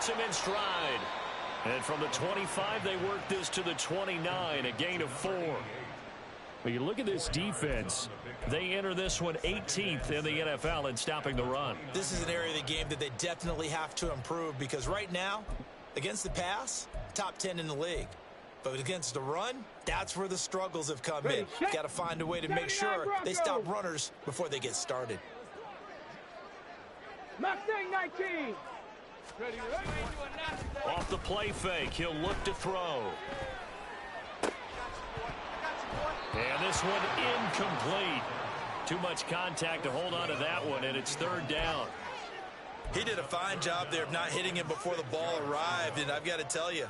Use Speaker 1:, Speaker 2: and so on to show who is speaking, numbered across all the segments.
Speaker 1: takes him in stride. And from the 25, they work this to the 29, a gain of 4.
Speaker 2: But you look at this defense.
Speaker 1: They enter this one 18th in the NFL in stopping the run.
Speaker 3: This is an area of the game that they definitely have to improve because right now, against the pass, top 10 in the league. But against the run, that's where the struggles have come in. Got to find a way to make sure they stop runners before they get started.
Speaker 4: Mustang 19.
Speaker 1: Off the play fake, he'll look to throw. And this one incomplete. Too much contact to hold on to that one, and it's third down.
Speaker 3: He did a fine job there of not hitting him before the ball arrived, and I've got to tell you,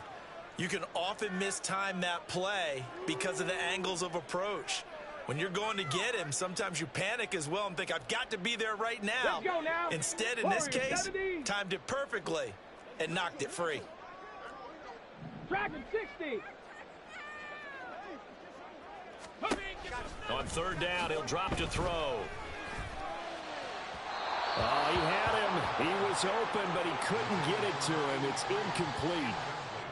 Speaker 3: you can often mistime that play because of the angles of approach. When you're going to get him, sometimes you panic as well and think, I've got to be there right now. Instead, in this case, timed it perfectly and knocked it free.
Speaker 4: Tracking 60.
Speaker 1: On third down, he'll drop to throw. Oh, he had him. He was open, but he couldn't get it to him. It's incomplete.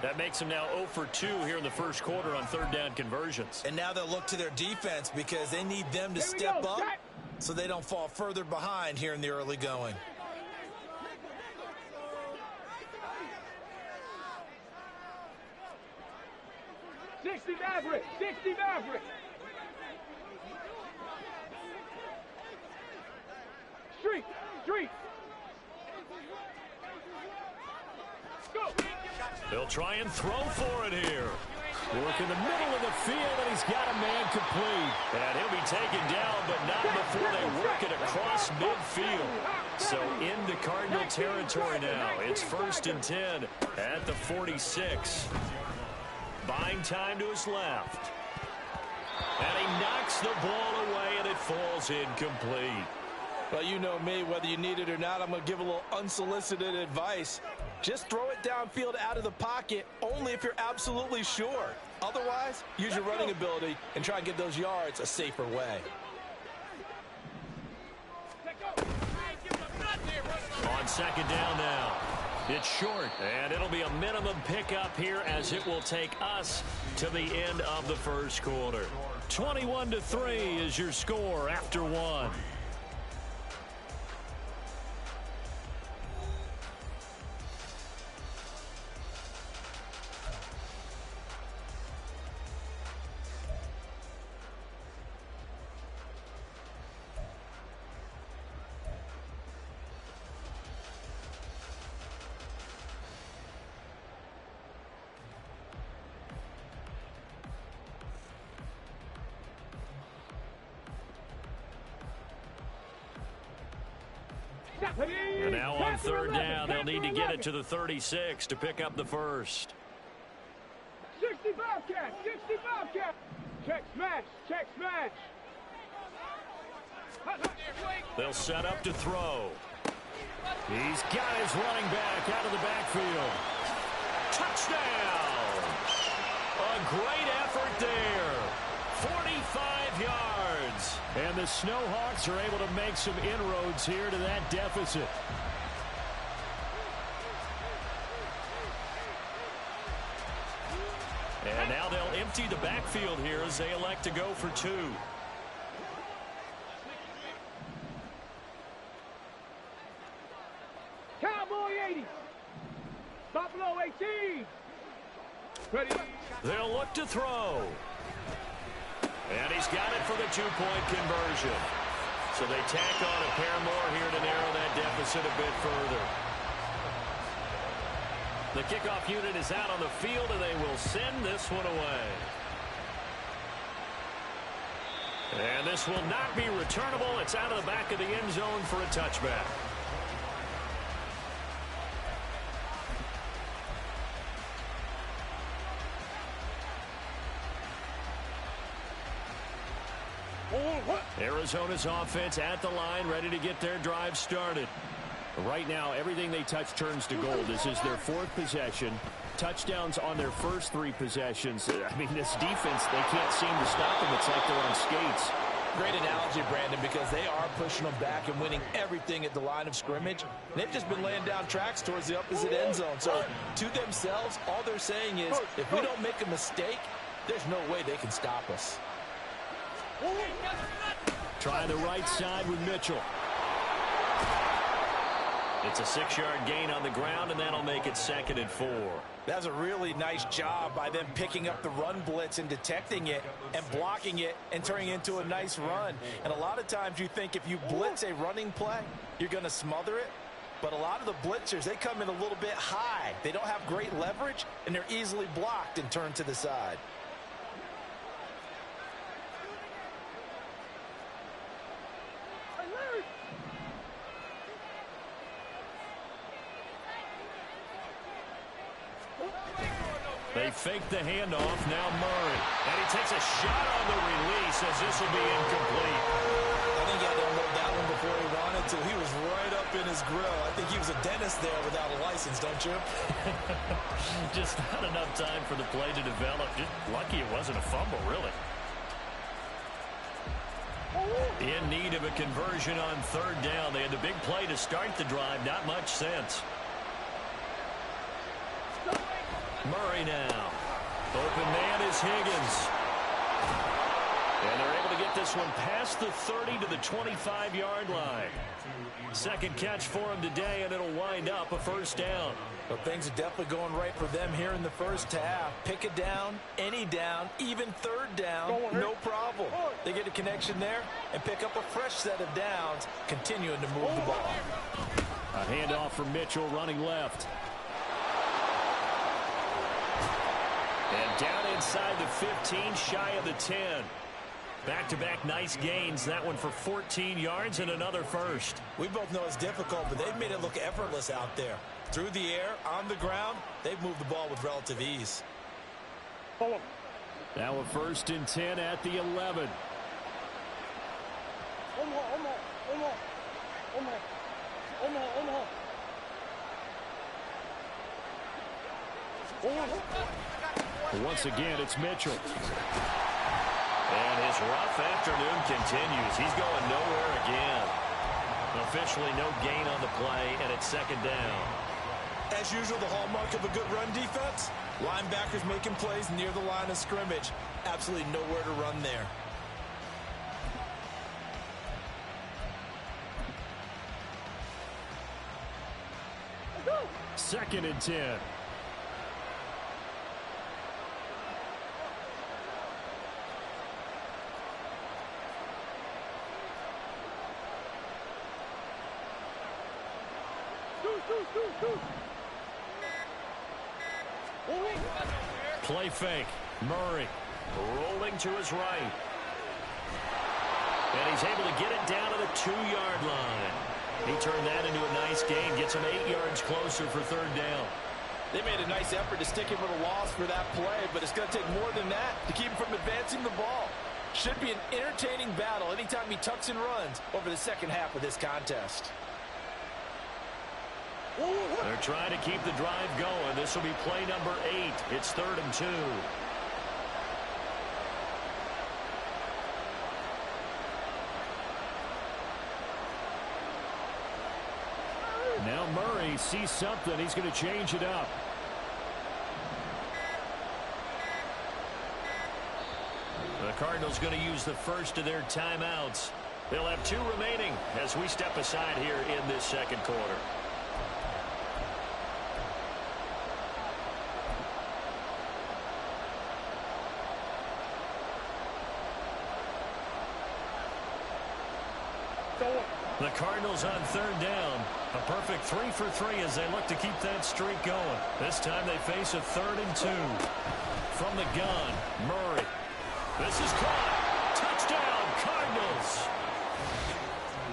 Speaker 1: That makes him now 0 for 2 here in the first quarter on third down conversions.
Speaker 3: And now they'll look to their defense because they need them to step up so they don't fall further behind here in the early going.
Speaker 4: Maverick. 60 Maverick. Street. Go.
Speaker 1: They'll try and throw for it here. Work in the middle of the field, and he's got a man complete. And he'll be taken down, but not before they work it across midfield. So into Cardinal territory now. It's 1st and 10 at the 46. Buying time to his left. And he knocks the ball away, and it falls incomplete.
Speaker 5: Well, you know me, whether you need it or not, I'm going to give a little unsolicited advice. Just throw it downfield out of the pocket, only if you're absolutely sure. Otherwise, use your running ability and try and get those yards a safer way.
Speaker 1: On second down now. It's short, and it'll be a minimum pickup here as it will take us to the end of the first quarter. 21-3 is your score after one. And now on third down, they'll need to get it to the 36 to pick up the first.
Speaker 4: 60 Bobcat. Check smash.
Speaker 1: They'll set up to throw. He's got his running back out of the backfield. Touchdown! A great effort there. 45 yards. And the Snowhawks are able to make some inroads here to that deficit. And now they'll empty the backfield here as they elect to go for 2.
Speaker 4: Cowboy 80. Buffalo 18. Ready.
Speaker 1: They'll look to throw. And he's got it for the 2-point conversion. So they tack on a pair more here to narrow that deficit a bit further. The kickoff unit is out on the field, and they will send this one away. And this will not be returnable. It's out of the back of the end zone for a touchback. Arizona's offense at the line, ready to get their drive started. Right now, everything they touch turns to gold. This is their 4th possession. Touchdowns on their first 3 possessions. I mean, this defense, they can't seem to stop them. It's like they're on skates.
Speaker 5: Great analogy, Brandon, because they are pushing them back and winning everything at the line of scrimmage. They've just been laying down tracks towards the opposite end zone. So to themselves, all they're saying is, if we don't make a mistake, there's no way they can stop us.
Speaker 2: Try the right side with Mitchell.
Speaker 1: It's a 6-yard gain on the ground, and that'll make it 2nd and 4.
Speaker 3: That's a really nice job by them picking up the run blitz and detecting it and blocking it and turning it into a nice run. And a lot of times you think if you blitz a running play, you're going to smother it. But a lot of the blitzers, they come in a little bit high. They don't have great leverage, and they're easily blocked and turned to the side.
Speaker 1: They fake the handoff. Now Murray. And he takes a shot on the release as this will be incomplete.
Speaker 3: I think he had to unload that one before he wanted to. He was right up in his grill. I think he was a dentist there without a license, don't you?
Speaker 1: Just not enough time for the play to develop. Just lucky it wasn't a fumble, really. In need of a conversion on 3rd down. They had the big play to start the drive. Not much sense. Murray now. Open man is Higgins. And they're able to get this one past the 30 to the 25-yard line. 2nd catch for him today, and it'll wind up a 1st down.
Speaker 3: Well, things are definitely going right for them here in the first half. Pick a down, any down, even 3rd down, no problem. They get a connection there and pick up a fresh set of downs, continuing to move the ball.
Speaker 2: A handoff from Mitchell running left.
Speaker 1: And down inside the 15, shy of the 10. Back-to-back nice gains. That one for 14 yards and another 1st.
Speaker 3: We both know it's difficult, but they've made it look effortless out there. Through the air, on the ground, they've moved the ball with relative ease.
Speaker 2: Now a 1st and 10 at the 11. Once again, it's Mitchell.
Speaker 1: And his rough afternoon continues. He's going nowhere again. Officially no gain on the play, and it's 2nd down.
Speaker 3: As usual, the hallmark of a good run defense, linebackers making plays near the line of scrimmage. Absolutely nowhere to run there.
Speaker 2: Second and 10. Play fake. Murray
Speaker 1: Rolling to his right. And he's able to get it down to the 2-yard line. He turned that into a nice gain. Gets him 8 yards closer for 3rd down.
Speaker 5: They made a nice effort to stick him with a loss for that play, but it's going to take more than that to keep him from advancing the ball. Should be an entertaining battle anytime he tucks and runs over the second half of this contest.
Speaker 1: They're trying to keep the drive going. This will be play number 8. It's 3rd and 2.
Speaker 2: Now Murray sees something. He's going to change it up.
Speaker 1: The Cardinals going to use the first of their timeouts. They'll have 2 remaining as we step aside here in this 2nd quarter. The Cardinals on 3rd down. A perfect 3 for 3 as they look to keep that streak going. This time they face a 3rd and 2. From the gun, Murray. This is caught. Touchdown, Cardinals.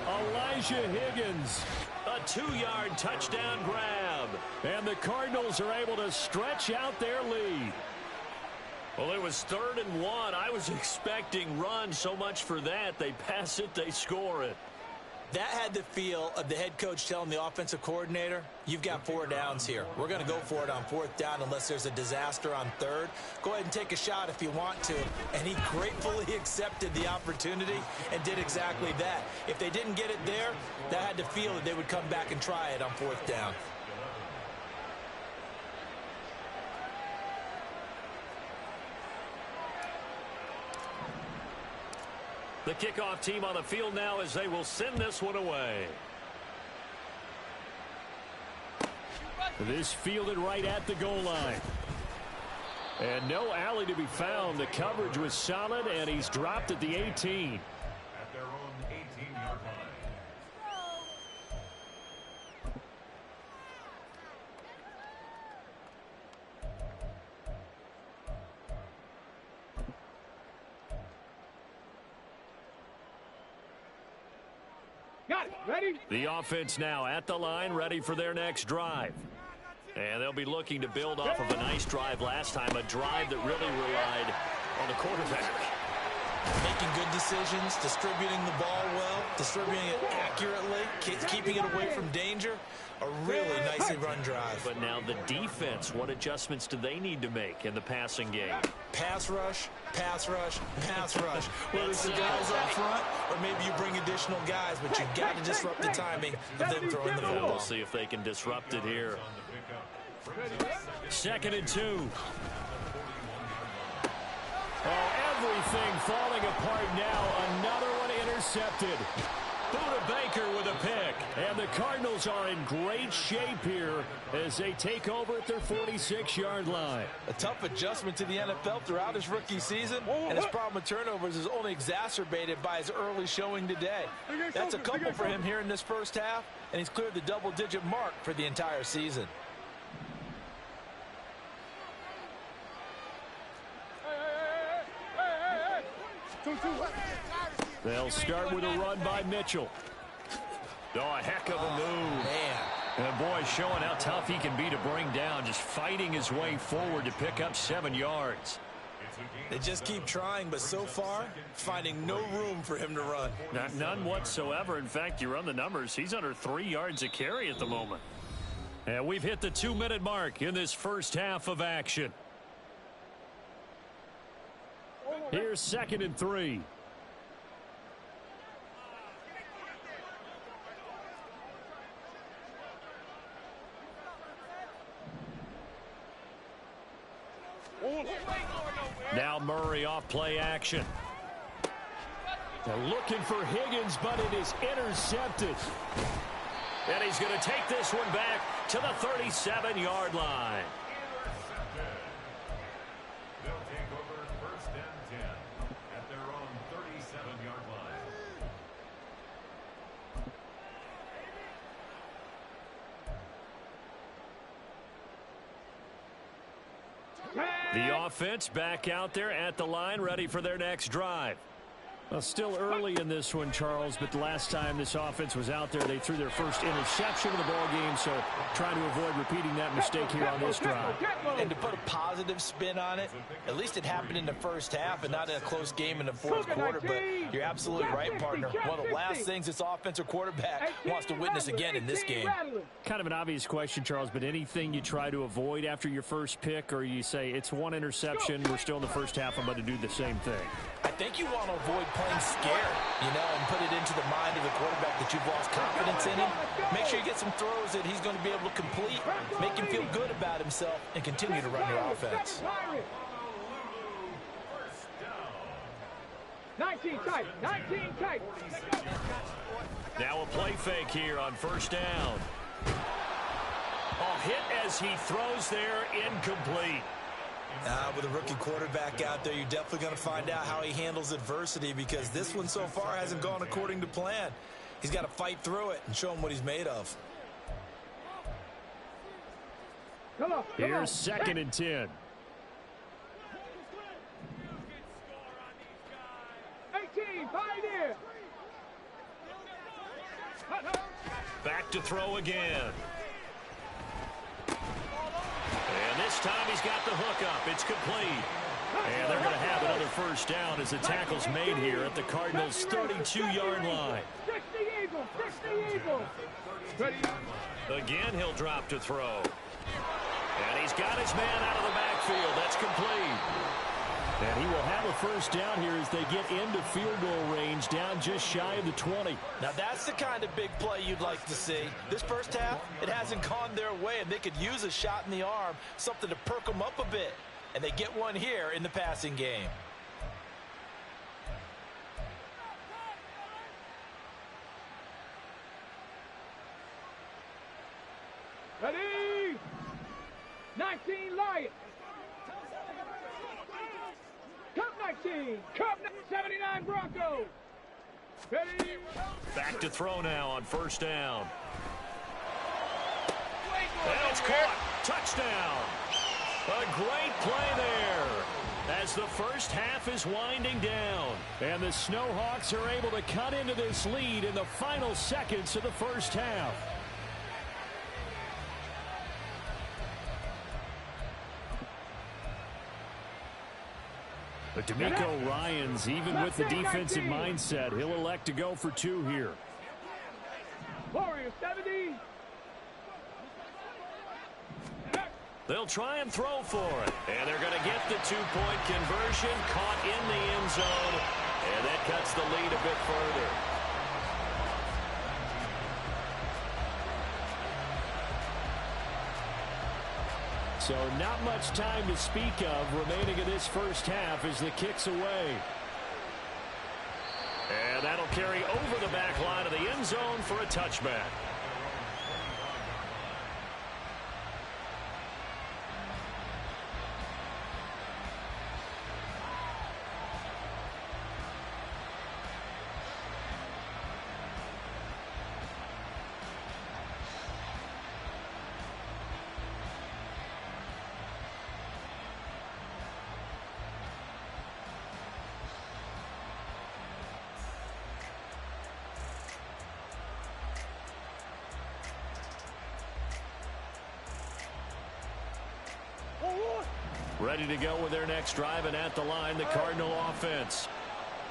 Speaker 2: Elijah Higgins.
Speaker 1: A 2-yard touchdown grab.
Speaker 2: And the Cardinals are able to stretch out their lead.
Speaker 1: Well, it was 3rd and 1. I was expecting run, so much for that. They pass it, they score it.
Speaker 3: That had the feel of the head coach telling the offensive coordinator, you've got 4 downs here. We're going to go for it on 4th down unless there's a disaster on 3rd. Go ahead and take a shot if you want to. And he gratefully accepted the opportunity and did exactly that. If they didn't get it there, that had to feel that they would come back and try it on 4th down.
Speaker 1: The kickoff team on the field now as they will send this one away. This fielded right at the goal line. And no alley to be found. The coverage was solid, and he's dropped at the 18.
Speaker 2: At their own 18-yard line.
Speaker 4: Got it. Ready?
Speaker 1: The offense now at the line, ready for their next drive. And they'll be looking to build off of a nice drive last time, a drive that really relied on the quarterback.
Speaker 3: Making good decisions, distributing the ball well, distributing it accurately, keeping it away from danger. A really nicely run drive.
Speaker 1: But now the defense, what adjustments do they need to make in the passing game?
Speaker 3: Pass rush, pass rush, pass rush. Whether it's the guys up front or maybe you bring additional guys, but you've got to disrupt the timing of them throwing the football.
Speaker 1: We'll see if they can disrupt it here. 2nd and 2. Oh, everything falling apart now. Another one intercepted. Buda Baker with a pick. And the Cardinals are in great shape here as they take over at their 46-yard line.
Speaker 5: A tough adjustment to the NFL throughout his rookie season, and his problem with turnovers is only exacerbated by his early showing today. That's a couple for him here in this first half, and he's cleared the double-digit mark for the entire season.
Speaker 1: They'll start with a run by Mitchell. Oh, a heck of a move.
Speaker 3: Man.
Speaker 1: And boy, showing how tough he can be to bring down, just fighting his way forward to pick up 7 yards.
Speaker 3: They just keep trying, but so far, finding no room for him to run.
Speaker 1: None whatsoever. In fact, you run the numbers, he's under 3 yards a carry at the moment. And we've hit the 2-minute mark in this first half of action. Here's 2nd and 3. Now Murray off play action. They're looking for Higgins, but it is intercepted. And he's going to take this one back to the 37-yard line.
Speaker 2: They'll take over 1st and 10 at their own 37-yard line.
Speaker 1: The offense back out there at the line, ready for their next drive. Well, still early in this one, Charles, but the last time this offense was out there, they threw their first interception of the ball game, so trying to avoid repeating that mistake here on this drive.
Speaker 5: And to put a positive spin on it, at least it happened in the first half and not in a close game in the 4th quarter, but you're absolutely right, partner. One of the last things this offensive quarterback wants to witness again in this game.
Speaker 1: Kind of an obvious question, Charles, but anything you try to avoid after your first pick, or you say it's one interception, we're still in the first half, I'm going to do the same thing?
Speaker 5: I think you want to avoid playing scared, and put it into the mind of the quarterback that you've lost confidence in him. Make sure you get some throws that he's going to be able to complete, make him feel good about himself, and continue to run your offense.
Speaker 4: 19 tight, 19 tight.
Speaker 1: Now a play fake here on 1st down. Oh, hit as he throws there, incomplete.
Speaker 3: With a rookie quarterback out there, you're definitely going to find out how he handles adversity, because this one so far hasn't gone according to plan. He's got to fight through it and show him what he's made of.
Speaker 1: Here's 2nd and 10.
Speaker 4: 18, Pioneer.
Speaker 1: Back to throw again. And this time he's got the hook up. It's complete. And they're going to have another first down as the tackle's made here at the Cardinals' 32-yard line.
Speaker 4: 60 Eagles, 60 Eagles. Ready.
Speaker 1: Again, he'll drop to throw. And he's got his man out of the backfield. That's complete. And he will have a first down here as they get into field goal range, down just shy of the 20.
Speaker 5: Now that's the kind of big play you'd like to see. This first half, it hasn't gone their way, and they could use a shot in the arm, something to perk them up a bit. And they get one here in the passing game.
Speaker 4: Ready. 19 Lions. Cup 19. Cup 79 Broncos. Ready.
Speaker 1: Back to throw now on first down. And it's caught. Touchdown. A great play there as the first half is winding down. And the Snowhawks are able to cut into this lead in the final seconds of the first half. But D'Amico Ryans, even with the defensive mindset, he'll elect to go for two here.
Speaker 4: Warriors 70.
Speaker 1: They'll try and throw for it. And they're going to get the two-point conversion, caught in the end zone. And that cuts the lead a bit further. So not much time to speak of remaining in this first half as the kick's away. And that'll carry over the back line of the end zone for a touchback. Ready to go with their next drive, and at the line, the Cardinal offense.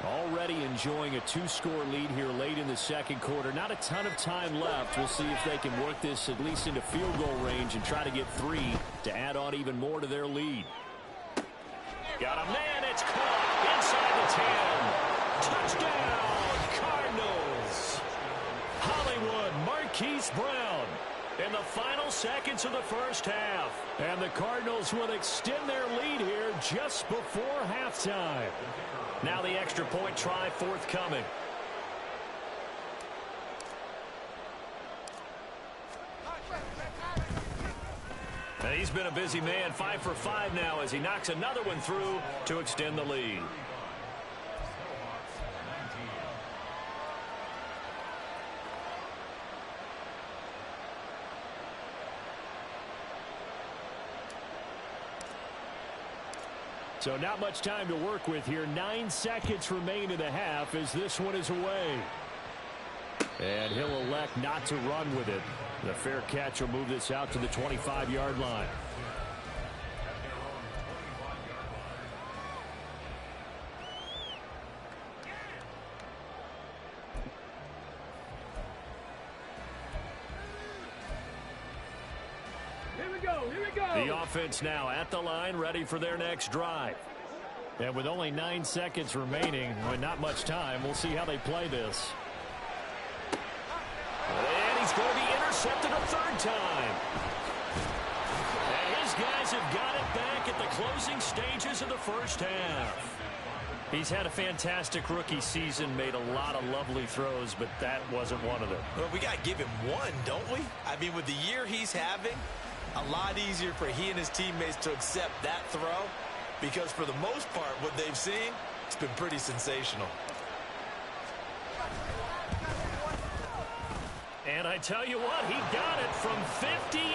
Speaker 1: Already enjoying a two-score lead here late in the second quarter. Not a ton of time left. We'll see if they can work this at least into field goal range and try to get three to add on even more to their lead. Got a man. It's caught inside the 10. Touchdown, Cardinals. Hollywood Marquise Brown in the final seconds of the first half. And the Cardinals will extend their lead here just before halftime. Now the extra point try forthcoming. And he's been a busy man, 5 for 5 now as he knocks another one through to extend the lead. So not much time to work with here. 9 seconds remain in the half as this one is away. And he'll elect not to run with it. The fair catch will move this out to the 25-yard line. The offense now at the line, ready for their next drive. And with only 9 seconds remaining, and not much time, we'll see how they play this. And he's going to be intercepted a third time. And his guys have got it back at the closing stages of the first half. He's had a fantastic rookie season, made a lot of lovely throws, but that wasn't one of them.
Speaker 3: Well, we got to give him one, don't we? I mean, with the year he's having, a lot easier for he and his teammates to accept that throw because for the most part, what they've seen, it's been pretty sensational.
Speaker 1: And I tell you what, he got it from 58.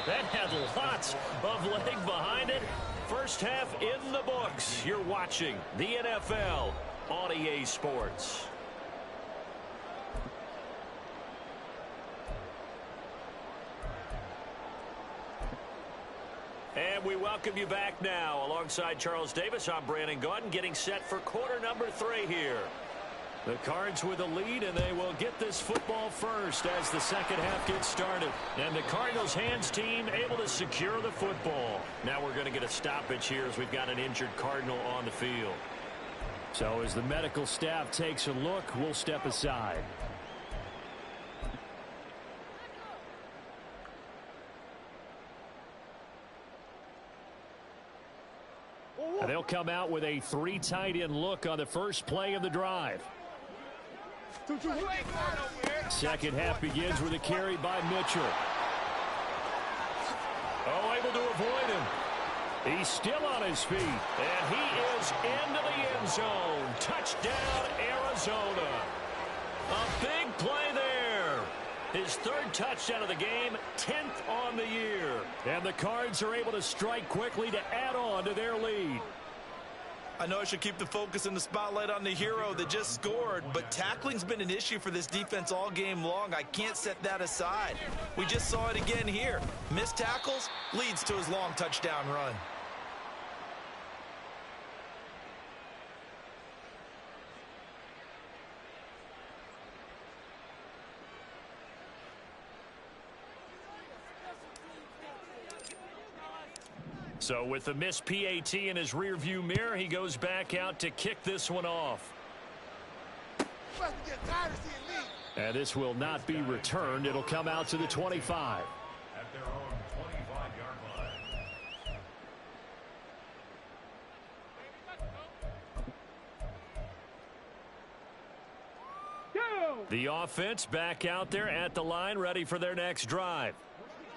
Speaker 1: That had lots of leg behind it. First half in the books. You're watching the NFL on EA Sports. And And we welcome you back now. Alongside Charles Davis, I'm Brandon Gaudin, getting set for quarter number 3 here. The Cards with a lead, and they will get this football first as the second half gets started. And the Cardinals hands team able to secure the football. Now we're going to get a stoppage here as we've got an injured Cardinal on the field. So as the medical staff takes a look, we'll step aside. And they'll come out with a 3 tight end look on the first play of the drive. Second half begins with a carry by Mitchell. Oh, able to avoid him. He's still on his feet. And he is into the end zone. Touchdown, Arizona. A big play there. His 3rd touchdown of the game, 10th on the year. And the Cards are able to strike quickly to add on to their lead.
Speaker 3: I know I should keep the focus and the spotlight on the hero that just scored, but tackling's been an issue for this defense all game long. I can't set that aside. We just saw it again here. Missed tackles leads to his long touchdown run.
Speaker 1: So with the missed PAT in his rearview mirror, he goes back out to kick this one off. And this will not be returned. It'll come out to the 25.
Speaker 2: At their own 25-yard line.
Speaker 1: The offense back out there at the line, ready for their next drive.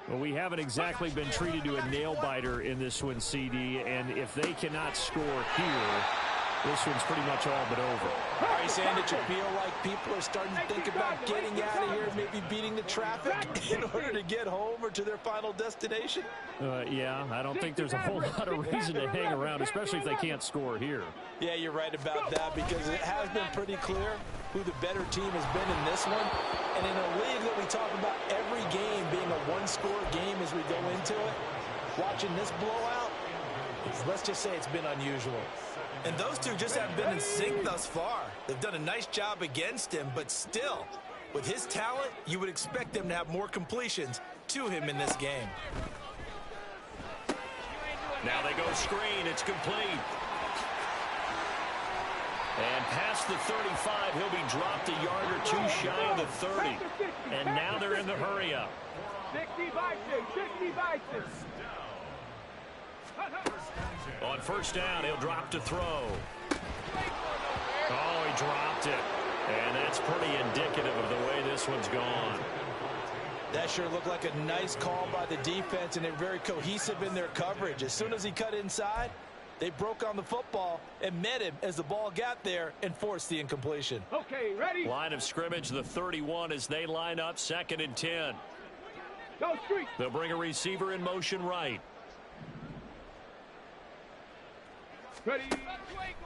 Speaker 1: Well, we haven't exactly been treated to a nail-biter in this one, CD, and if they cannot score here, this one's pretty much all but over.
Speaker 5: Are you saying that you feel like people are starting to think about getting out of here, maybe beating the traffic in order to get home or to their final destination?
Speaker 1: Yeah, I don't think there's a whole lot of reason to hang around, especially if they can't score here.
Speaker 5: Yeah, you're right about that, because it has been pretty clear who the better team has been in this one. And in a league that we talk about every game being a one-score game as we go into it, watching this blowout, let's just say it's been unusual.
Speaker 3: And those two just haven't been in sync thus far. They've done a nice job against him, but still, with his talent, you would expect them to have more completions to him in this game.
Speaker 1: Now they go screen. It's complete. And past the 35, he'll be dropped a yard or two shy of the 30. And now they're in the hurry-up.
Speaker 4: 60 by 6.
Speaker 1: On first down, he'll drop to throw. Oh, he dropped it. And that's pretty indicative of the way this one's gone.
Speaker 5: That sure looked like a nice call by the defense, and they're very cohesive in their coverage. As soon as he cut inside, they broke on the football and met him as the ball got there and forced the incompletion.
Speaker 4: Okay, ready?
Speaker 1: Line of scrimmage, the 31 as they line up, 2nd and 10.
Speaker 4: Go street.
Speaker 1: They'll bring a receiver in motion right.
Speaker 4: Ready?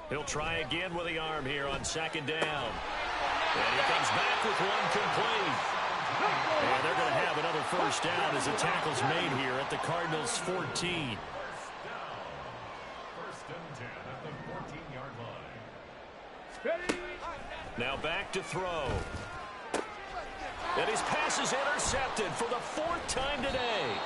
Speaker 1: He'll try again with the arm here on 2nd down. And he comes back with one complete. And they're going to have another first down as the tackle's made here at the Cardinals' 14. Now back to throw. And his pass is intercepted for the 4th time today.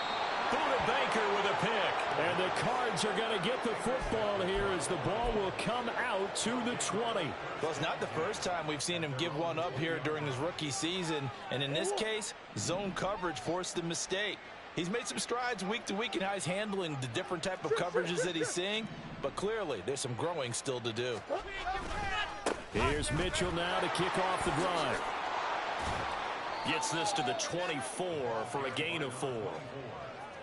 Speaker 1: Buda Baker with a pick. And the Cards are going to get the football here as the ball will come out to the 20.
Speaker 5: Well, it's not the first time we've seen him give one up here during his rookie season. And in this case, zone coverage forced the mistake. He's made some strides week to week in how he's handling the different type of coverages that he's seeing. But clearly, there's some growing still to do.
Speaker 1: Here's Mitchell now to kick off the drive. Gets this to the 24 for a gain of 4.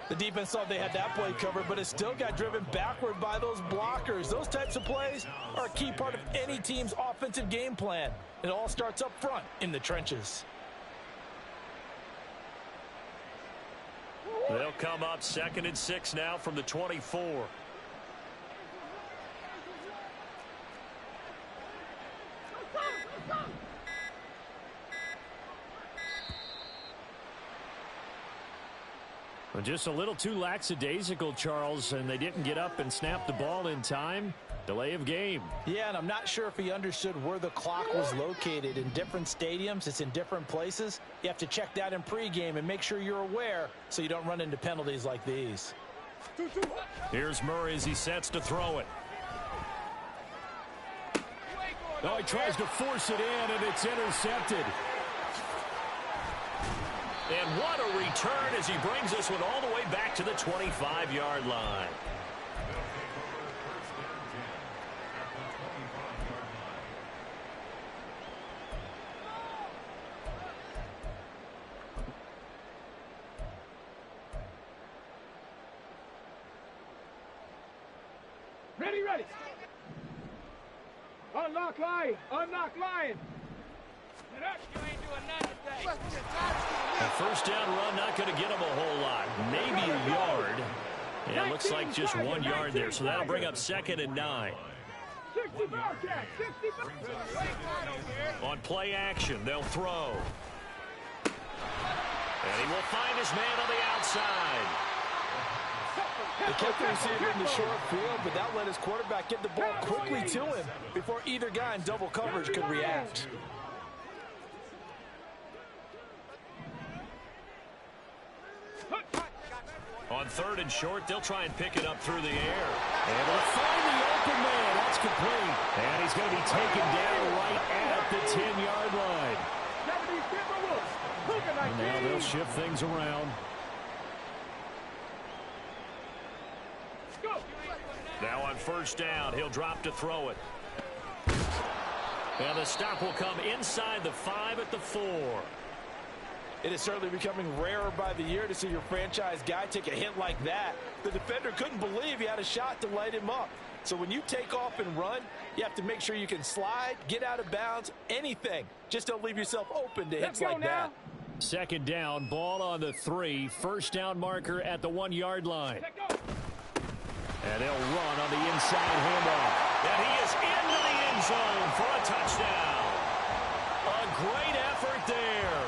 Speaker 5: The defense thought they had that play covered, but it still got driven backward by those blockers. Those types of plays are a key part of any team's offensive game plan. It all starts up front in the trenches.
Speaker 1: They'll come up 2nd and 6 now from the 24. Well, just a little too lackadaisical, Charles, and they didn't get up and snap the ball in time. Delay of game.
Speaker 5: Yeah, and I'm not sure if he understood where the clock was located. In different stadiums, it's in different places. You have to check that in pregame and make sure you're aware so you don't run into penalties like these.
Speaker 1: Here's Murray as he sets to throw it. Oh, he tries to force it in, and it's intercepted. And what a return as he brings this one all the way back to the 25-yard line.
Speaker 4: Ready. Unlock line.
Speaker 6: You ain't doing nothing today.
Speaker 1: A first down run, not going to get him a whole lot. Maybe a yard. And it looks like just 1 yard there, so that'll bring up 2nd and 9.
Speaker 4: 60 Bearcats, 60
Speaker 1: On play action, they'll throw. And he will find his man on the outside.
Speaker 5: They kept the receiver in the short field, but that let his quarterback get the ball quickly to him before either guy in double coverage could react.
Speaker 1: On 3rd and short, they'll try and pick it up through the air. And they'll find the open man. That's complete. And he's going to be taken down right at the 10-yard line. And now they'll shift things around. Now on 1st down, he'll drop to throw it. And the stop will come inside the 5 at the 4.
Speaker 5: It is certainly becoming rarer by the year to see your franchise guy take a hit like that. The defender couldn't believe he had a shot to light him up. So when you take off and run, you have to make sure you can slide, get out of bounds, anything. Just don't leave yourself open to hits like that.
Speaker 1: 2nd down, ball on the 3. 1st down marker at the 1-yard line. And they'll run on the inside handoff. And he is into the end zone for a touchdown. A great effort there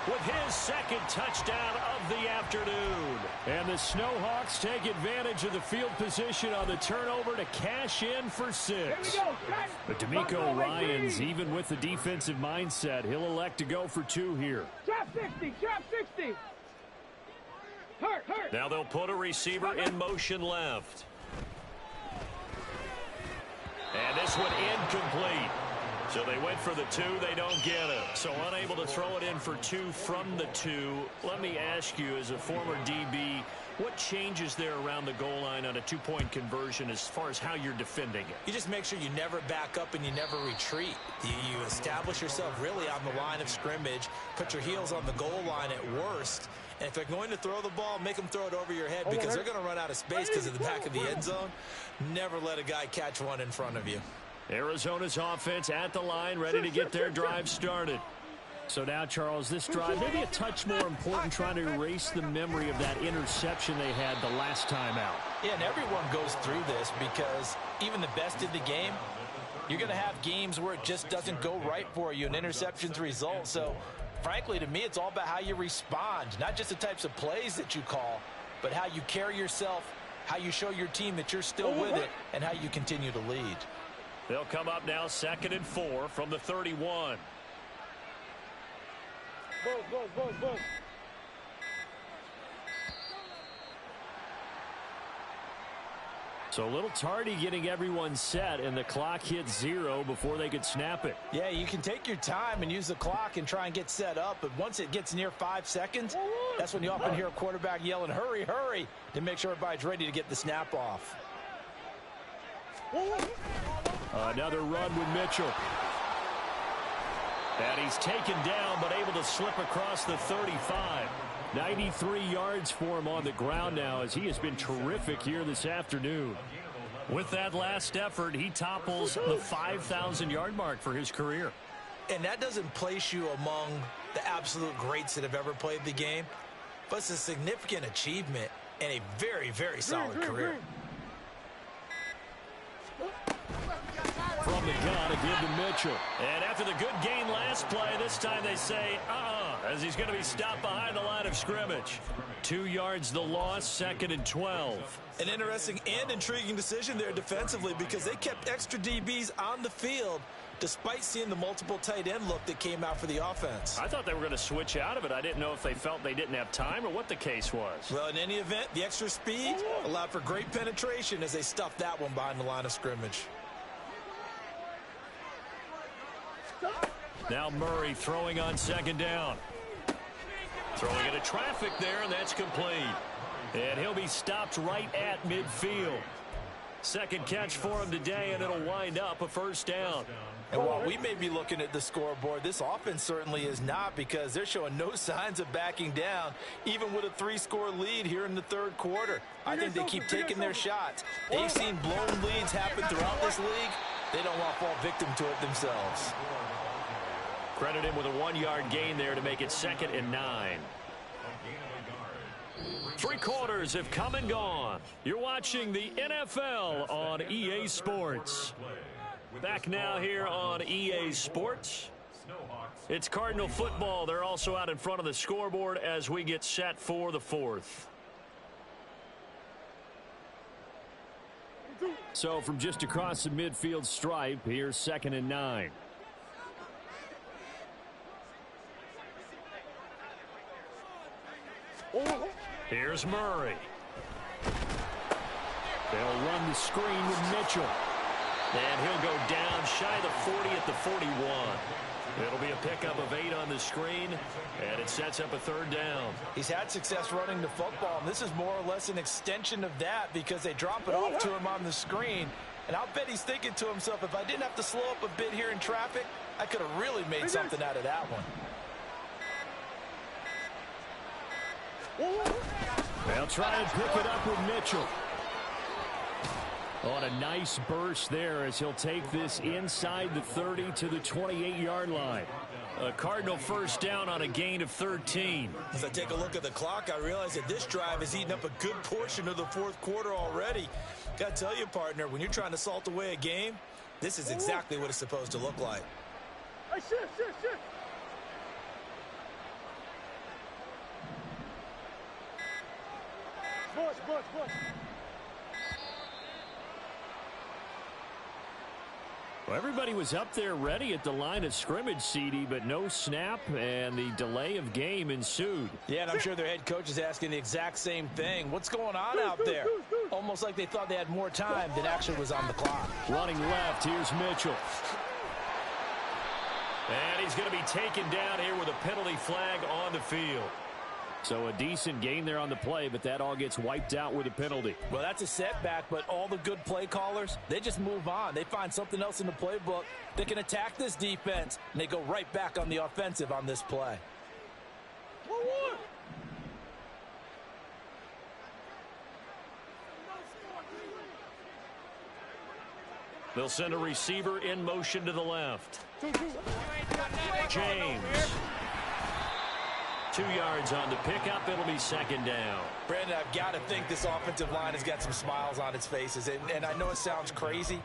Speaker 1: with his 2nd touchdown of the afternoon. And the Snowhawks take advantage of the field position on the turnover to cash in for 6. But D'Amico Ryans, even with the defensive mindset, he'll elect to go for 2 here.
Speaker 4: Trap 60. Hurt.
Speaker 1: Now they'll put a receiver in motion left. And this one incomplete. So they went for the 2, they don't get it. So unable to throw it in for 2 from the 2. Let me ask you, as a former DB, what changes there around the goal line on a 2-point conversion as far as how you're defending it?
Speaker 3: You just make sure you never back up and you never retreat. You establish yourself really on the line of scrimmage, put your heels on the goal line at worst. And if they're going to throw the ball, make them throw it over your head because they're going to run out of space because of the back of the end zone. Never let a guy catch one in front of you.
Speaker 1: Arizona's offense at the line, ready to get their drive started. So now, Charles, this drive maybe a touch more important, trying to erase the memory of that interception they had the last time out.
Speaker 5: Yeah, and everyone goes through this because even the best in the game, you're going to have games where it just doesn't go right for you, and interceptions result. So, frankly, to me, it's all about how you respond, not just the types of plays that you call, but how you carry yourself, how you show your team that you're still with it, and how you continue to lead.
Speaker 1: They'll come up now 2nd and 4 from the 31.
Speaker 4: Go.
Speaker 1: So a little tardy getting everyone set, and the clock hit 0 before they could snap it.
Speaker 5: Yeah, you can take your time and use the clock and try and get set up, but once it gets near 5 seconds, that's when you often hear a quarterback yelling, hurry, to make sure everybody's ready to get the snap off.
Speaker 1: Another run with Mitchell. And he's taken down, but able to slip across the 35. 93 yards for him on the ground now, as he has been terrific here this afternoon. With that last effort, he topples the 5,000-yard mark for his career.
Speaker 3: And that doesn't place you among the absolute greats that have ever played the game, but it's a significant achievement and a very, very solid career.
Speaker 1: from the gun, a give to Mitchell. And after the good gain last play, this time they say, as he's going to be stopped behind the line of scrimmage. 2 yards the loss, 2nd and 12.
Speaker 3: An interesting and intriguing decision there defensively because they kept extra DBs on the field despite seeing the multiple tight end look that came out for the offense.
Speaker 1: I thought they were going to switch out of it. I didn't know if they felt they didn't have time or what the case was.
Speaker 3: Well, in any event, the extra speed allowed for great penetration as they stuffed that one behind the line of scrimmage.
Speaker 1: Now Murray throwing on 2nd down. Throwing into traffic there, and that's complete. And he'll be stopped right at midfield. 2nd catch for him today, and it'll wind up a 1st down.
Speaker 5: And while we may be looking at the scoreboard, this offense certainly is not, because they're showing no signs of backing down, even with a 3-score lead here in the 3rd quarter. I think they keep taking their shots. They've seen blown leads happen throughout this league. They don't want to fall victim to it themselves.
Speaker 1: Credit him with a 1-yard gain there to make it 2nd and 9. 3 quarters have come and gone. You're watching the NFL on EA Sports. Back now here on EA Sports. It's Cardinal football. They're also out in front of the scoreboard as we get set for the 4th. So from just across the midfield stripe, here's 2nd and 9. Here's Murray. They'll run the screen with Mitchell. And he'll go down shy of the 40 at the 41. It'll be a pickup of 8 on the screen, and it sets up a 3rd down.
Speaker 5: He's had success running the football, and this is more or less an extension of that because they drop it off to him on the screen. And I'll bet he's thinking to himself, if I didn't have to slow up a bit here in traffic, I could have really made something out of that one.
Speaker 1: They'll try and pick it up with Mitchell. On a nice burst there as he'll take this inside the 30 to the 28-yard line. A Cardinal 1st down on a gain of 13.
Speaker 3: As I take a look at the clock, I realize that this drive has eaten up a good portion of the 4th quarter already. Got to tell you, partner, when you're trying to salt away a game, this is exactly what it's supposed to look like.
Speaker 4: Shift. Bush.
Speaker 1: Well, everybody was up there ready at the line of scrimmage, CD, but no snap, and the delay of game ensued.
Speaker 5: Yeah, and I'm sure their head coach is asking the exact same thing. What's going on out there? Almost like they thought they had more time than actually was on the clock.
Speaker 1: Running left, here's Mitchell. And he's going to be taken down here with a penalty flag on the field. So a decent gain there on the play, but that all gets wiped out with a penalty.
Speaker 5: Well, that's a setback, but all the good play callers, they just move on. They find something else in the playbook. They can attack this defense, and they go right back on the offensive on this play.
Speaker 1: They'll send a receiver in motion to the left. James. 2 yards on the pickup. It'll be 2nd down.
Speaker 5: Brandon, I've got to think this offensive line has got some smiles on its faces. And I know it sounds crazy,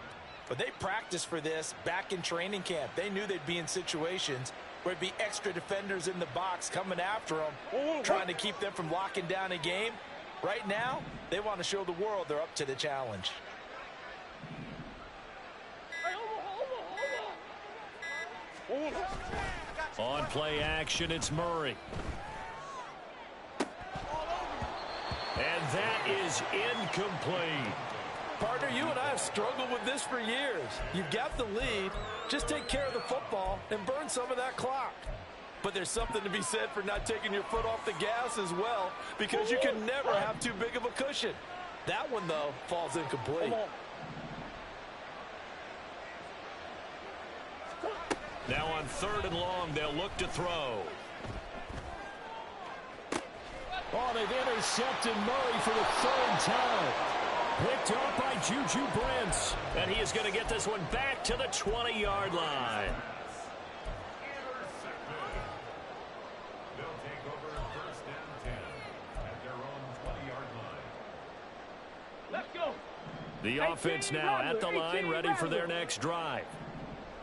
Speaker 5: but they practiced for this back in training camp. They knew they'd be in situations where it'd be extra defenders in the box coming after them, trying to keep them from locking down a game. Right now, they want to show the world they're up to the challenge.
Speaker 1: On play action, it's Murray. And that is incomplete.
Speaker 5: Partner, you and I have struggled with this for years. You've got the lead. Just take care of the football and burn some of that clock. But there's something to be said for not taking your foot off the gas as well, because you can never have too big of a cushion. That one, though, falls incomplete.
Speaker 1: Now on 3rd and long, they'll look to throw. Oh, they've intercepted Murray for the 3rd time. Picked up by Juju Brents. And he is going to get this one back to the 20-yard line.
Speaker 2: They'll take over 1st and 10 at their own 20-yard line.
Speaker 4: Let's go.
Speaker 1: The offense now at the line, ready for their next drive.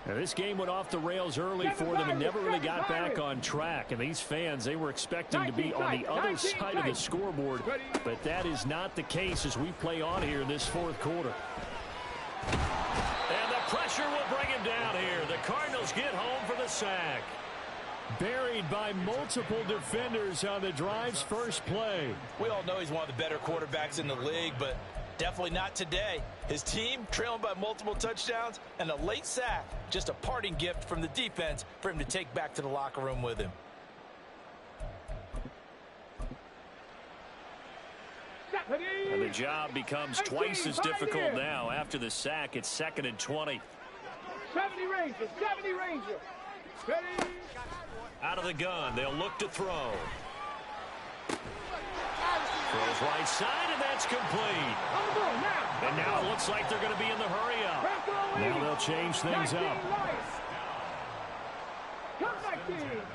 Speaker 1: Now, this game went off the rails early for them and never really got back on track. And these fans, they were expecting to be on the other side of the scoreboard. But that is not the case as we play on here in this fourth quarter. And the pressure will bring him down here. The Cardinals get home for the sack. Buried by multiple defenders on the drive's first play.
Speaker 5: We all know he's one of the better quarterbacks in the league, but definitely not today. His team trailing by multiple touchdowns and a late sack. Just a parting gift from the defense for him to take back to the locker room with him.
Speaker 1: And the job becomes twice as difficult now. After the sack, it's 2nd and 20.
Speaker 4: 70 Ranger. Ready.
Speaker 1: Out of the gun, they'll look to throw. Throws right side, and that's complete. And now it looks like they're going to be in the hurry up. Now they'll change things up.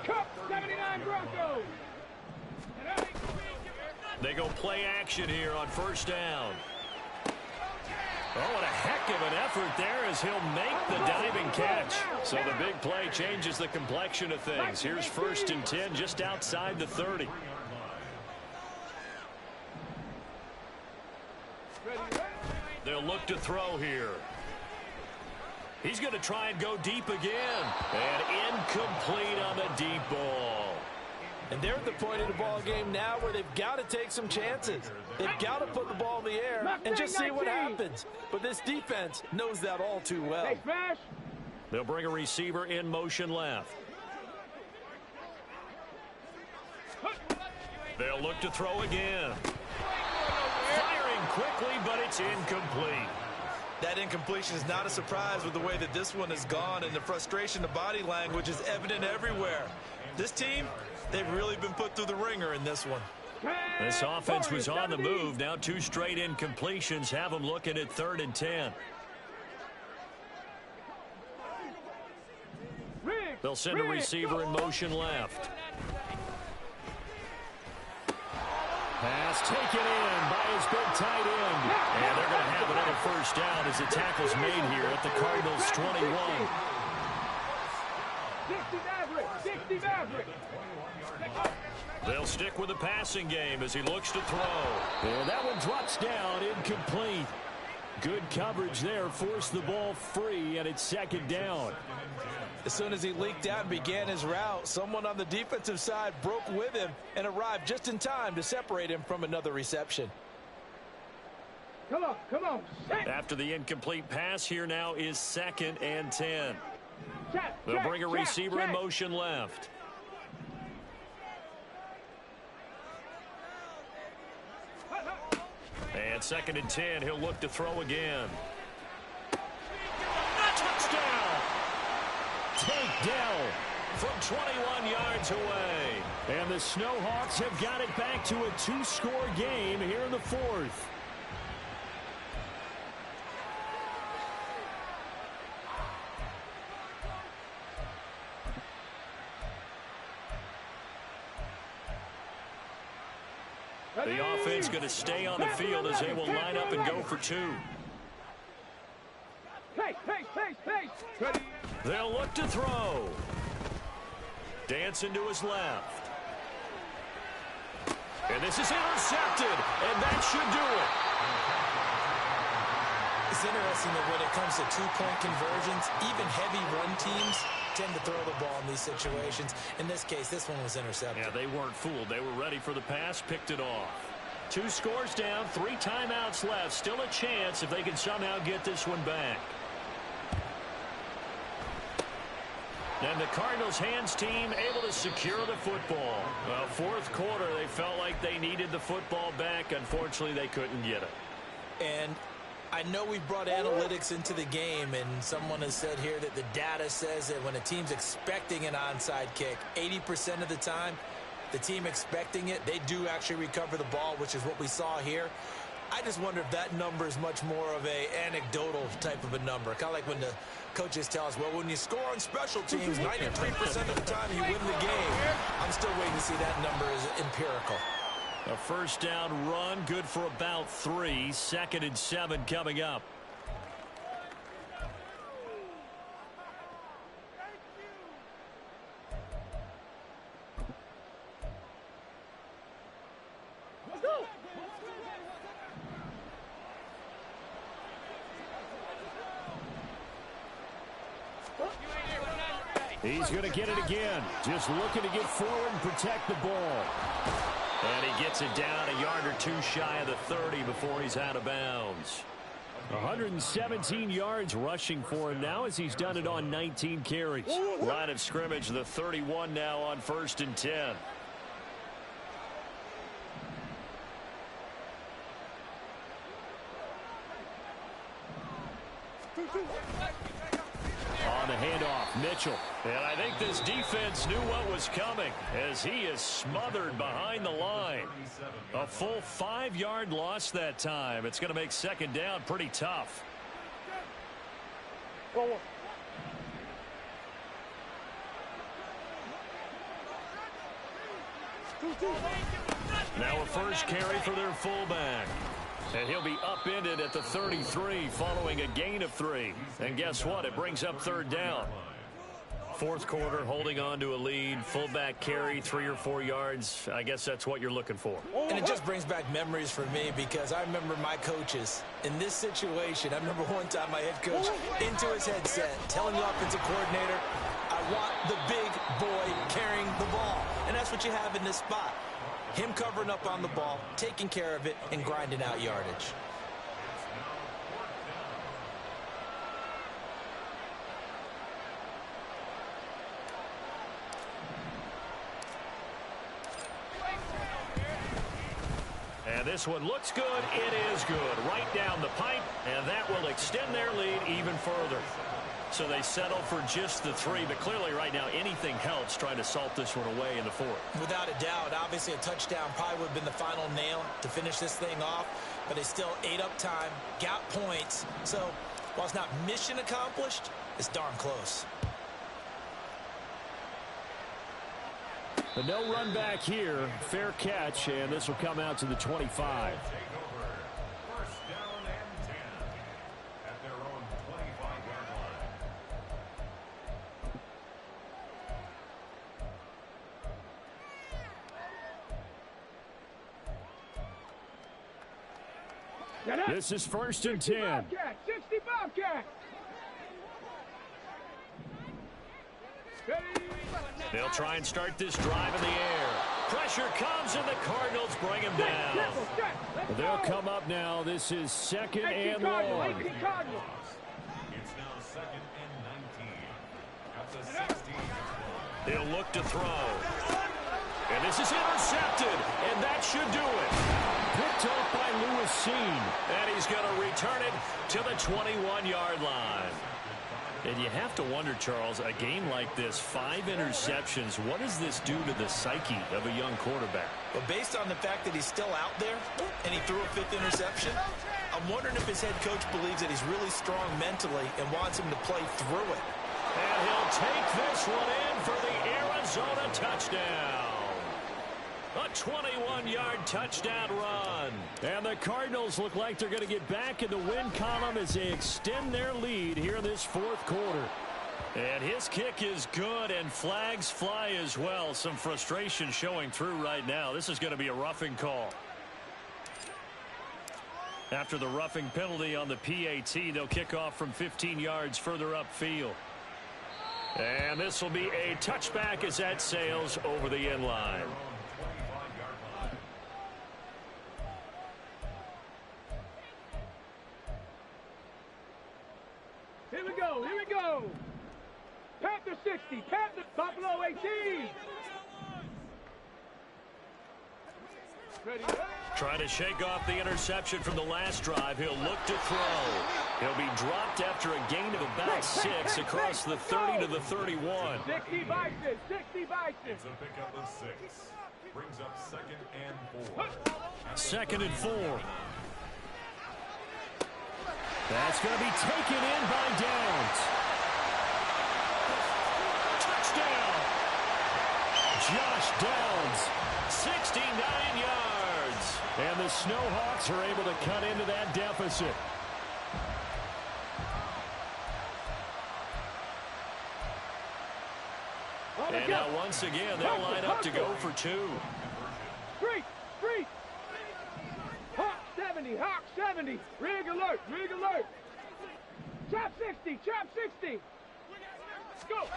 Speaker 4: Cup 79 Broncos.
Speaker 1: They go play action here on first down. Oh, what a heck of an effort there as he'll make the diving catch. So the big play changes the complexion of things. Here's 1st and 10 just outside the 30. They'll look to throw here. He's going to try and go deep again. And incomplete on the deep ball.
Speaker 5: And they're at the point of the ball game now where they've got to take some chances. They've got to put the ball in the air and just see what happens. But this defense knows that all too well.
Speaker 1: They'll bring a receiver in motion left. They'll look to throw again. Firing quickly, but it's incomplete.
Speaker 3: That incompletion is not a surprise with the way that this one has gone, and the frustration, the body language is evident everywhere. This team, they've really been put through the ringer in this one.
Speaker 1: This offense was on the move. Now 2 straight incompletions have them looking at 3rd and 10. They'll send a receiver in motion left. Pass taken in by his big tight end. And they're going to have another first down as the tackle's made here at the Cardinals' 21.
Speaker 4: 60 Maverick.
Speaker 1: They'll stick with the passing game as he looks to throw. And that one drops down, incomplete. Good coverage there, forced the ball free, and it's 2nd down.
Speaker 5: As soon as he leaked out and began his route, someone on the defensive side broke with him and arrived just in time to separate him from another reception.
Speaker 4: Come on.
Speaker 1: After the incomplete pass, here now is 2nd and 10. They'll bring a receiver in motion left. And 2nd and 10, he'll look to throw again. Touchdown! Take Dell from 21 yards away. And the Snowhawks have got it back to a 2-score game here in the 4th. The offense going to stay on the field as they will line up and go for 2. They'll look to throw. Dancing to his left. And this is intercepted, and that should do it.
Speaker 3: It's interesting that when it comes to 2-point conversions, even heavy run teams tend to throw the ball in these situations. In this case, this one was intercepted.
Speaker 1: Yeah, they weren't fooled. They were ready for the pass, picked it off. 2 scores down, 3 timeouts left. Still a chance if they can somehow get this one back. And the Cardinals' hands team able to secure the football. Well, 4th quarter, they felt like they needed the football back. Unfortunately, they couldn't get it.
Speaker 3: And I know we've brought analytics into the game, and someone has said here that the data says that when a team's expecting an onside kick, 80% of the time, the team expecting it, they do actually recover the ball, which is what we saw here. I just wonder if that number is much more of a anecdotal type of a number. Kind of like when the coaches tell us, well, when you score on special teams, 93% of the time you win the game. I'm still waiting to see that number is empirical.
Speaker 1: A first down run, good for about 3. 2nd and 7 coming up. He's going to get it again. Just looking to get forward and protect the ball. And he gets it down a yard or 2 shy of the 30 before he's out of bounds. 117 yards rushing for him now as he's done it on 19 carries. Line of scrimmage, the 31 now on 1st and 10. On the handoff, Mitchell. And I think this defense knew what was coming as he is smothered behind the line. A full 5-yard loss that time. It's going to make 2nd down pretty tough. Now a first carry for their fullback. And he'll be upended at the 33 following a gain of 3. And guess what? It brings up 3rd down. 4th quarter, holding on to a lead. Fullback carry, 3 or 4 yards. I guess that's what you're looking for.
Speaker 5: And it just brings back memories for me because I remember my coaches in this situation. I remember one time my head coach into his headset telling the offensive coordinator, I want the big boy carrying the ball. And that's what you have in this spot. Him covering up on the ball, taking care of it, and grinding out yardage.
Speaker 1: And this one looks good. It is good. Right down the pipe, and that will extend their lead even further. So they settle for just the 3, but clearly right now anything helps trying to salt this one away in the 4th.
Speaker 5: Without a doubt, obviously a touchdown probably would have been the final nail to finish this thing off, but they still ate up time, got points. So while it's not mission accomplished, it's darn close.
Speaker 1: But no run back here. Fair catch, and this will come out to the 25. This is 1st and 10.
Speaker 4: 60 Bobcats.
Speaker 1: They'll try and start this drive in the air. Pressure comes, and the Cardinals bring him down. They'll come up now. This is 2nd and long.
Speaker 2: It's now 2nd and 19. At the 16.
Speaker 1: He'll look to throw. And this is intercepted, and that should do it. Picked off by Lewis Cine. And he's going to return it to the 21-yard line. And you have to wonder, Charles, a game like this, 5 interceptions, what does this do to the psyche of a young quarterback?
Speaker 5: But based on the fact that he's still out there and he threw a 5th interception, I'm wondering if his head coach believes that he's really strong mentally and wants him to play through it.
Speaker 1: And he'll take this one in for the Arizona touchdown. A 21-yard touchdown run. And the Cardinals look like they're going to get back in the win column as they extend their lead here in this 4th quarter. And his kick is good, and flags fly as well. Some frustration showing through right now. This is going to be a roughing call. After the roughing penalty on the PAT, they'll kick off from 15 yards further upfield. And this will be a touchback as that sails over the end line.
Speaker 4: Here we go. Panther 60, Panther Buffalo 18. Ready.
Speaker 1: Trying to shake off the interception from the last drive. He'll look to throw. He'll be dropped after a gain of about 6 across the 30 to the 31.
Speaker 4: 60 Bison, 60 Bison.
Speaker 2: It's a pickup of 6. Brings up 2nd and 4.
Speaker 1: 2nd and 4. That's going to be taken in by Downs. Touchdown! Josh Downs, 69 yards. yards. And the Snowhawks are able to cut into that deficit. And now once again, they'll line up to go for 2.
Speaker 4: Street! Hawk 70, Hawk 70. Rig alert, rig alert. Chop 60, chop 60. Let's go.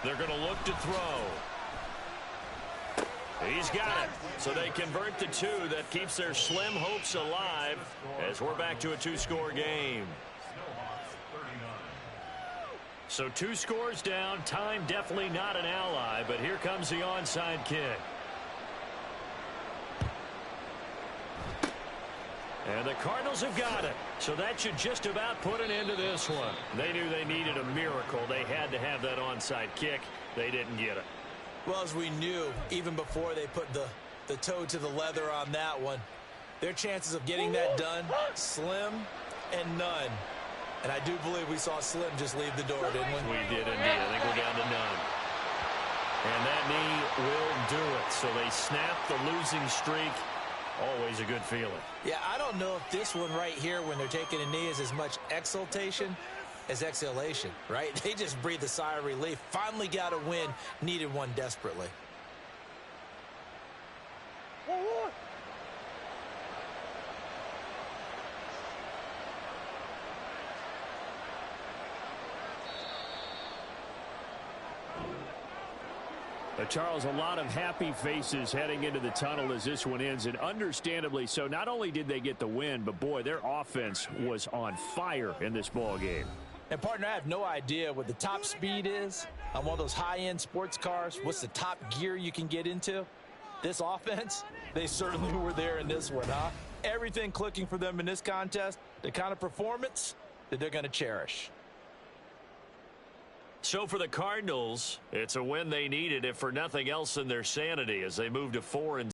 Speaker 1: They're going to look to throw. He's got it. So they convert the 2. That keeps their slim hopes alive as we're back to a 2-score game. So 2 scores down. Time definitely not an ally, but here comes the onside kick. And the Cardinals have got it. So that should just about put an end to this one. They knew they needed a miracle. They had to have that onside kick. They didn't get it.
Speaker 3: Well, as we knew, even before they put the toe to the leather on that one, their chances of getting that done, slim and none. And I do believe we saw Slim just leave the door, didn't we?
Speaker 1: We did indeed. I think we're down to none. And that knee will do it. So they snap the losing streak. Always a good feeling.
Speaker 3: Yeah, I don't know if this one right here, when they're taking a knee, is as much exultation as exhalation, right? They just breathe a sigh of relief. Finally got a win. Needed one desperately.
Speaker 1: Charles, a lot of happy faces heading into the tunnel as this one ends, and understandably so. Not only did they get the win, but boy, their offense was on fire in this ball game.
Speaker 5: And partner, I have no idea what the top speed is on one of those high-end sports cars. What's the top gear you can get into? This offense, they certainly were there in this one, huh? Everything clicking for them in this contest, the kind of performance that they're going to cherish.
Speaker 1: So for the Cardinals, it's a win they needed, if for nothing else than their sanity, as they move to 4-6.